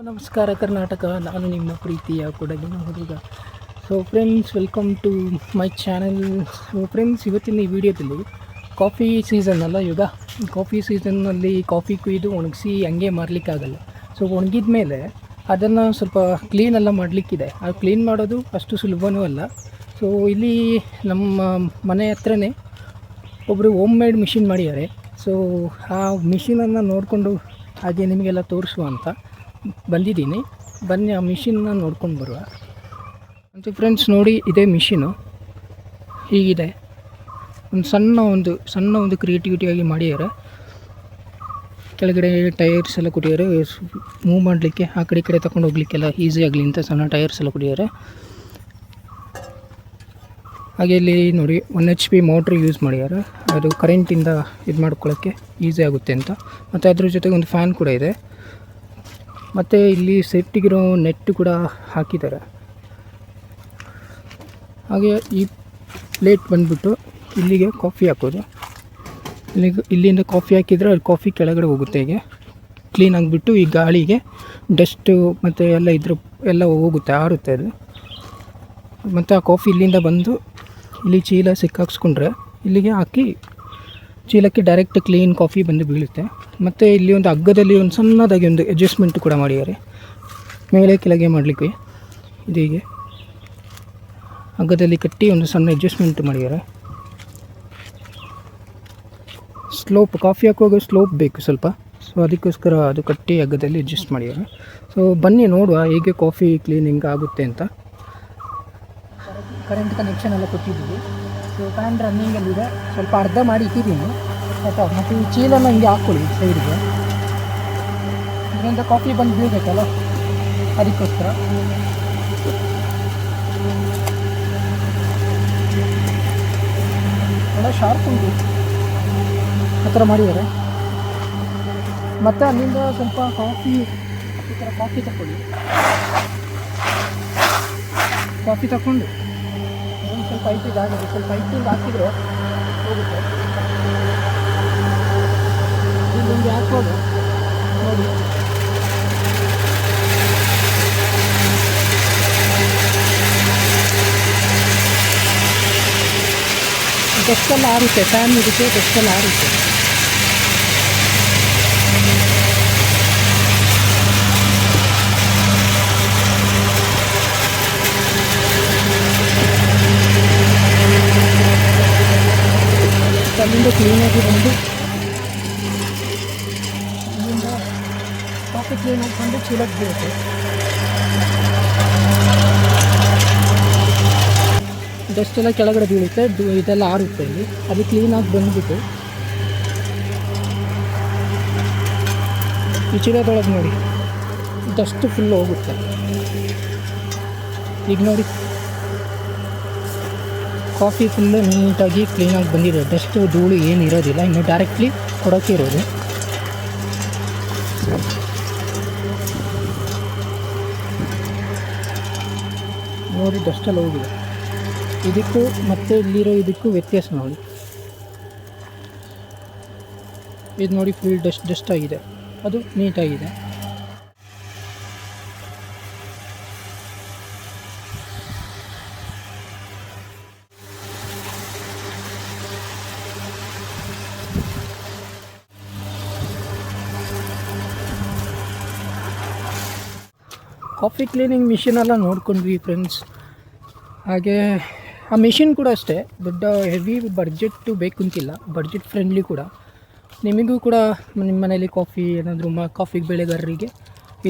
ನಮಸ್ಕಾರ ಕರ್ನಾಟಕ. ನಾನು ನಿಮ್ಮ ಪ್ರೀತಿಯ ಕೊಡಗಿನ ಹುಡುಗ. So friends, welcome to my channel. So friends, ಇವತ್ತಿನ ಈ ವಿಡಿಯೋದಲ್ಲಿ ಕಾಫಿ ಸೀಸನ್ ಅಲ್ಲ ಇವಾಗ. ಕಾಫಿ ಸೀಸನ್ನಲ್ಲಿ ಕಾಫಿ ಕುಯ್ದು ಒಣಗಿಸಿ ಹಂಗೆ ಮಾರಲಿಕ್ಕಾಗಲ್ಲ. ಸೊ ಒಣಗಿದ ಮೇಲೆ ಅದನ್ನು ಸ್ವಲ್ಪ ಕ್ಲೀನೆಲ್ಲ ಮಾಡಲಿಕ್ಕಿದೆ. ಆ ಕ್ಲೀನ್ ಮಾಡೋದು ಅಷ್ಟು ಸುಲಭವೂ ಅಲ್ಲ. ಸೊ ಇಲ್ಲಿ ನಮ್ಮ ಮನೆ ಹತ್ರನೇ ಒಬ್ಬರು ಹೋಮ್ ಮೇಡ್ ಮಿಷಿನ್ ಮಾಡಿದ್ದಾರೆ. ಸೊ ಆ ಮಿಷಿನನ್ನು ನೋಡಿಕೊಂಡು ಹಾಗೆ ನಿಮಗೆಲ್ಲ ತೋರಿಸುವ ಅಂತ ಬಂದಿದ್ದೀನಿ. ಬನ್ನಿ ಆ ಮಿಷಿನ್ನ ನೋಡ್ಕೊಂಡು ಬರುವ. ಮತ್ತು ಫ್ರೆಂಡ್ಸ್ ನೋಡಿ, ಇದೇ ಮಿಷಿನು ಹೀಗಿದೆ. ಒಂದು ಸಣ್ಣ ಒಂದು ಕ್ರಿಯೇಟಿವಿಟಿಯಾಗಿ ಮಾಡಿದ್ದಾರೆ. ಕೆಳಗಡೆ ಟೈರ್ಸ್ ಎಲ್ಲ ಕೊಟ್ಟಿದ್ದಾರೆ, ಮೂವ್ ಮಾಡಲಿಕ್ಕೆ ಆ ಕಡೆ ಈ ಕಡೆ ತಗೊಂಡು ಹೋಗ್ಲಿಕ್ಕೆಲ್ಲ ಈಸಿ ಆಗಲಿ ಅಂತ ಸಣ್ಣ ಟೈರ್ಸ್ ಎಲ್ಲ ಕೊಟ್ಟಿದ್ದಾರೆ. ಹಾಗೆ ಇಲ್ಲಿ ನೋಡಿ 1 HP ಮೋಟ್ರ್ ಯೂಸ್ ಮಾಡಿದ್ದಾರೆ. ಅದು ಕರೆಂಟಿಂದ ಇದು ಮಾಡ್ಕೊಳ್ಳೋಕ್ಕೆ ಈಸಿ ಆಗುತ್ತೆ ಅಂತ. ಮತ್ತು ಅದ್ರ ಜೊತೆಗೆ ಒಂದು ಫ್ಯಾನ್ ಕೂಡ ಇದೆ. ಮತ್ತು ಇಲ್ಲಿ ಸೇಫ್ಟಿಗಿರೋ ನೆಟ್ ಕೂಡ ಹಾಕಿದ್ದಾರೆ. ಹಾಗೆ ಈ ಪ್ಲೇಟ್ ಬಂದುಬಿಟ್ಟು ಇಲ್ಲಿಗೆ ಕಾಫಿ ಹಾಕೋದು. ಇಲ್ಲಿಂದ ಕಾಫಿ ಹಾಕಿದರೆ ಅದು ಕಾಫಿ ಕೆಳಗಡೆ ಹೋಗುತ್ತೆ. ಹೀಗೆ ಕ್ಲೀನ್ ಆಗಿಬಿಟ್ಟು ಈ ಗಾಳಿಗೆ ಡಸ್ಟು ಮತ್ತು ಎಲ್ಲ ಹೋಗುತ್ತೆ, ಆರುತ್ತೆ ಅದು. ಮತ್ತು ಆ ಕಾಫಿ ಇಲ್ಲಿಂದ ಬಂದು ಇಲ್ಲಿ ಚೀಲ ಸಿಕ್ಕಾಕ್ಸ್ಕೊಂಡ್ರೆ ಇಲ್ಲಿಗೆ ಹಾಕಿ ಚೀಲಕ್ಕೆ ಡೈರೆಕ್ಟ್ ಕ್ಲೀನ್ ಕಾಫಿ ಬಂದು ಬೀಳುತ್ತೆ. ಮತ್ತು ಇಲ್ಲಿ ಒಂದು ಹಗ್ಗದಲ್ಲಿ ಒಂದು ಸಣ್ಣದಾಗಿ ಒಂದು ಅಡ್ಜಸ್ಟ್ಮೆಂಟ್ ಕೂಡ ಮಾಡಿದ್ದಾರೆ, ಮೇಲೆ ಕೆಳಗೆ ಮಾಡಲಿಕ್ಕೆ. ಇದೀಗೆ ಹಗ್ಗದಲ್ಲಿ ಕಟ್ಟಿ ಒಂದು ಸಣ್ಣ ಅಡ್ಜಸ್ಟ್ಮೆಂಟ್ ಮಾಡಿದ್ದಾರೆ. ಕಾಫಿ ಹಾಕುವಾಗ ಸ್ಲೋಪ್ ಬೇಕು ಸ್ವಲ್ಪ. ಸೊ ಅದಕ್ಕೋಸ್ಕರ ಅದು ಕಟ್ಟಿ ಹಗ್ಗದಲ್ಲಿ ಅಡ್ಜಸ್ಟ್ ಮಾಡಿದ್ದಾರೆ. ಸೊ ಬನ್ನಿ ನೋಡುವ ಹೇಗೆ ಕಾಫಿ ಕ್ಲೀನಿಂಗ್ ಆಗುತ್ತೆ ಅಂತ. ಕರೆಂಟ್ ಕನೆಕ್ಷನ್ ಎಲ್ಲ ಕೊಟ್ಟಿದ್ದೀವಿ. ಸೊ ಫ್ಯಾನ್ ರನ್ನಿಂಗಲ್ಲಿದೆ. ಸ್ವಲ್ಪ ಅರ್ಧ ಮಾಡಿ ಇಟ್ಟಿದ್ದೀನಿ ಆಯಿತಾ. ಮತ್ತು ಈ ಚೀಲನ ಹಿಂಗೆ ಹಾಕ್ಕೊಳ್ಳಿ ಸೈಡ್ಗೆ, ಇದರಿಂದ ಕಾಫಿ ಬಂದು ಬೀಳಬೇಕಲ್ಲ, ಅದಕ್ಕೋಸ್ಕರ. ಒಳ್ಳೆ ಶಾರ್ಪ್ ಉಂಟು, ಆ ಥರ ಮಾಡಿದ್ದಾರೆ. ಮತ್ತು ಅಲ್ಲಿಂದ ಸ್ವಲ್ಪ ಈ ಥರ ಕಾಫಿ ತಗೊಳ್ಳಿ. ಕಾಫಿ ತಗೊಂಡು ಒಂದು ಸ್ವಲ್ಪ ಐಟಿಗೆ ಆಗಿದೆ, ಸ್ವಲ್ಪ ಐಟಿಂಗ್ ಹಾಕಿದರೆ ಹೋಗುತ್ತೆ. ಇಲ್ಲೊಂದು ಹಾಕ್ಬೋದು ನೋಡಿ. ಡಸ್ಟೆಲ್ಲ ಆರುತ್ತೆ, ಫ್ಯಾನ್ ಇರುತ್ತೆ, ಡಸ್ಟೆಲ್ಲ ಆರುತ್ತೆ. ಅಲ್ಲಿಂದ ಕ್ಲೀನಾಗಿ ಬಂದು ಇಲ್ಲಿಂದ ಕಾಫಿ ಕ್ಲೀನಾಗಿ ಬಂದು ಚೀಲಕ್ಕೆ ಬೀಳುತ್ತೆ. ಡಸ್ಟೆಲ್ಲ ಕೆಳಗಡೆ ಬೀಳುತ್ತೆ, ಇದೆಲ್ಲ ಆರುತ್ತೆ. ಇಲ್ಲಿ ಅದು ಕ್ಲೀನಾಗಿ ಬಂದುಬಿಟ್ಟು ಈ ಚೀಲದೊಳಗೆ ನೋಡಿ ಡಸ್ಟ್ ಫುಲ್ ಹೋಗುತ್ತೆ. ಈಗ ನೋಡಿ ಕಾಫಿ ಫುಲ್ಲು ನೀಟಾಗಿ ಕ್ಲೀನಾಗಿ ಬಂದಿದೆ. ಡಸ್ಟು ಧೂಳು ಏನು ಇರೋದಿಲ್ಲ. ಇನ್ನು ಡೈರೆಕ್ಟ್ಲಿ ಕೊಡೋಕ್ಕೆ ಇರೋದು. ನೋಡಿ ಡಸ್ಟೆಲ್ಲ ಹೋಗಿದೆ. ಇದಕ್ಕೂ ಮತ್ತು ಇಲ್ಲಿರೋ ಇದಕ್ಕೂ ವ್ಯತ್ಯಾಸ ನೋಡಿ. ಇದು ನೋಡಿ ಫುಲ್ ಡಸ್ಟ್ ಆಗಿದೆ, ಅದು ನೀಟಾಗಿದೆ. ಕಾಫಿ ಕ್ಲೀನಿಂಗ್ ಮಿಷಿನೆಲ್ಲ ನೋಡ್ಕೊಂಡ್ವಿ ಫ್ರೆಂಡ್ಸ್. ಹಾಗೆ ಆ ಮಿಷಿನ್ ಕೂಡ ಅಷ್ಟೇ ದೊಡ್ಡ ಹೆವಿ ಬಡ್ಜೆಟ್ಟು ಬೇಕು ಅಂತಿಲ್ಲ, ಬಡ್ಜೆಟ್ ಫ್ರೆಂಡ್ಲಿ ಕೂಡ. ನಿಮಗೂ ಕೂಡ ನಿಮ್ಮ ಮನೇಲಿ ಕಾಫಿ ಏನಾದರೂ ಕಾಫಿ ಬೆಳೆಗಾರರಿಗೆ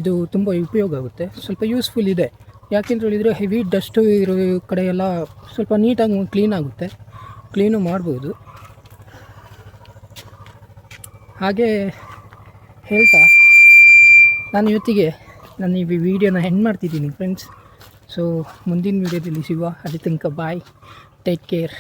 ಇದು ತುಂಬ ಉಪಯೋಗ ಆಗುತ್ತೆ. ಸ್ವಲ್ಪ ಯೂಸ್ಫುಲ್ ಇದೆ. ಯಾಕೆಂತ ಹೇಳಿದರೆ ಹೆವಿ ಡಸ್ಟು ಇರೋ ಕಡೆ ಎಲ್ಲ ಸ್ವಲ್ಪ ನೀಟಾಗಿ ಕ್ಲೀನ್ ಆಗುತ್ತೆ, ಕ್ಲೀನು ಮಾಡ್ಬೋದು. ಹಾಗೆ ಹೇಳ್ತಾ ನಾನು ಇವತ್ತಿಗೆ ನಾನು ಈ ವಿಡಿಯೋನ ಎಂಡ್ ಮಾಡ್ತಿದ್ದೀನಿ ಫ್ರೆಂಡ್ಸ್. ಸೊ ಮುಂದಿನ ವೀಡಿಯೋದಲ್ಲಿ ಸಿಗುವ. ಅಲ್ಲಿ ತನಕ ಬಾಯ್, ಟೇಕ್ ಕೇರ್.